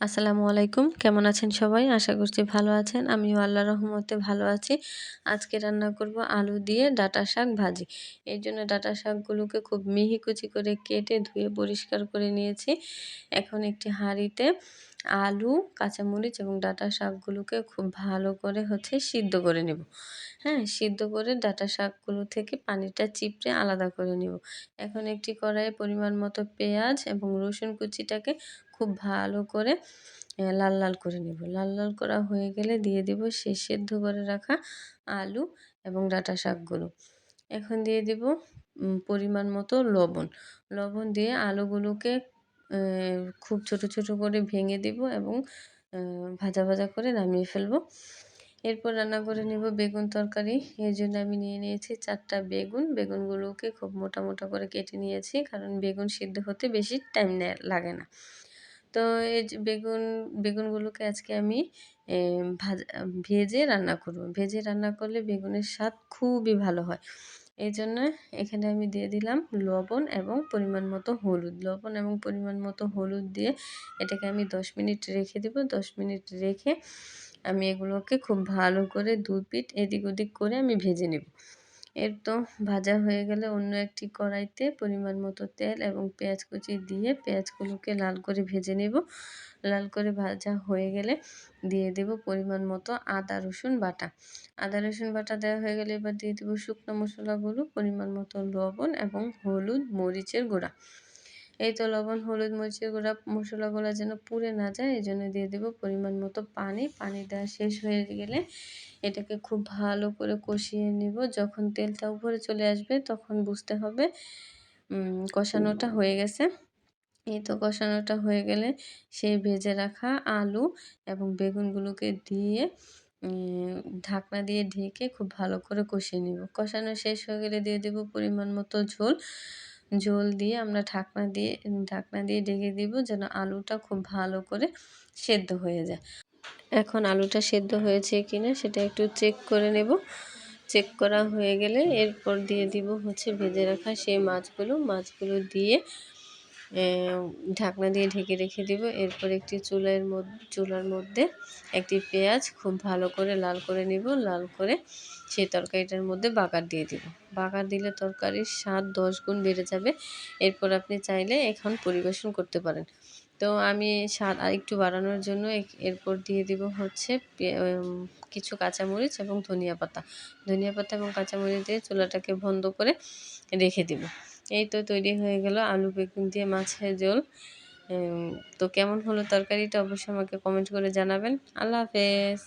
আসসালামু আলাইকুম। কেমন আছেন সবাই? আশা করছি ভালো আছেন। আমিও আল্লাহর রহমতে ভালো আছি। আজকে রান্না করব আলু দিয়ে ডাঁটা শাক ভাজি। এরজন্য ডাঁটা শাকগুলোকে খুব মিহি কুচি করে কেটে ধুয়ে পরিষ্কার করে নিয়েছি। এখন একটি হাঁড়িতে আলু, কাঁচামরিচ এবং ডাঁটা শাকগুলোকে খুব ভালো করে সিদ্ধ করে নেব। হ্যাঁ? সিদ্ধ করে ডাঁটা শাকগুলো থেকে পানিটা চিপড়ে আলাদা করে নিব। এখন একটি কড়াইয়ে পরিমাণ মতো পেঁয়াজ এবং রসুন কুচিটাকে খুব ভালো করে লাল, লাল করে নেব। লাল, লাল করা হয়ে গেলে দিয়ে দেব সেই সেদ্ধ করে রাখা আলু এবং ডাঁটা শাকগুলো। এখন দিয়ে দিব পরিমাণ মতো লবণ। লবণ দিয়ে আলুগুলোকে খুব ছোট, ছোট করে ভেঙে দিব এবং ভাজা, ভাজা করে নামিয়ে ফেলব। এরপর রান্না করে নেব বেগুন তরকারি। এর জন্য আমি নিয়ে নিয়েছি ৪ টা বেগুন। বেগুনগুলোকে খুব মোটা, মোটা করে কেটে নিয়েছি। কারণ বেগুন সিদ্ধ হতে বেশি টাইম লাগে না। তো এই যে বেগুনগুলোকে আজকে আমি এ ভেজে রান্না করব। ভেজে রান্না করলে বেগুনের স্বাদ খুবই ভালো হয়। এজন্য এখানে আমি দিয়ে দিলাম লবণ এবং পরিমাণ মতো হলুদ। লবণ এবং পরিমাণ মতো হলুদ দিয়ে এটাকে আমি ১০ মিনিট রেখে দেব। ১০ মিনিট রেখে আমি এগুলোকে খুব ভালো করে ২ পিঠ এদিক ওদিক করে আমি ভেজে নেব। এর তো ভাজা হয়ে গেলে অন্য একটি কড়াইতে পরিমাণ মতো তেল এবং পেঁয়াজ কুচি দিয়ে পেঁয়াজগুলোকে লাল করে ভেজে নেব। লাল করে ভাজা হয়ে গেলে দিয়ে দেব পরিমাণ মতো আদা রসুন বাটা। আদা রসুন বাটা দেওয়া হয়ে গেলে এবার দিয়ে দেব শুকনো মশলাগুলো, পরিমাণ মতো লবণ এবং হলুদ, মরিচের গুঁড়া। এই তো লবণ, হলুদ, মরিচের গুঁড়া মশলাগুলো যেন পুড়ে না যায় এজন্য দিয়ে দেব পরিমাণ মতো পানি। পানি দেওয়া শেষ হয়ে গেলে এটাকে খুব ভালো করে কষিয়ে নিব। যখন তেলটা উপরে চলে আসবে তখন বুঝতে হবে কষানোটা হয়ে গেছে। এই তো কষানোটা হয়ে গেলে সেই ভেজে রাখা আলু এবং বেগুনগুলোকে দিয়ে ঢাকনা দিয়ে ঢেকে খুব ভালো করে কষিয়ে নিব। কষানো শেষ হয়ে গেলে দিয়ে দেব পরিমাণ মতো ঝোল। ঝোল দিয়ে আমরা ঢাকনা দিয়ে ঢেকে দিব যেন আলুটা খুব ভালো করে সেদ্ধ হয়ে যায়। এখন আলুটা সেদ্ধ হয়েছে কিনা সেটা একটু চেক করে নেব। চেক করা হয়ে গেলে এরপর দিয়ে দিব ভেজে রাখা সেই মাছগুলো দিয়ে ঢাকনা দিয়ে ঢেকে রেখে দিব। এরপর একটি চুলার মধ্যে একটি পেঁয়াজ খুব ভালো করে লাল করে নিব। লাল করে সেই তরকারিটার মধ্যে বাগার দিয়ে দিব। বাগার দিলে তরকারির স্বাদ ১০ গুণ বেড়ে যাবে। এরপর আপনি চাইলে এখন পরিবেশন করতে পারেন। তো আমি স্বাদ আরেকটু বাড়ানোর জন্য এরপর দিয়ে দিব কিছু কাঁচামরিচ এবং ধনিয়া পাতা। ধনিয়া পাতা এবং কাঁচামরিচ দিয়ে চুলাটাকে বন্ধ করে রেখে দিব। এই তো তৈরি হয়ে গেল আলু বেগুন দিয়ে মাছের ঝোল। তো কেমন হলো তরকারিটা অবশ্যই আমাকে কমেন্ট করে জানাবেন। আল্লাহ হাফেজ।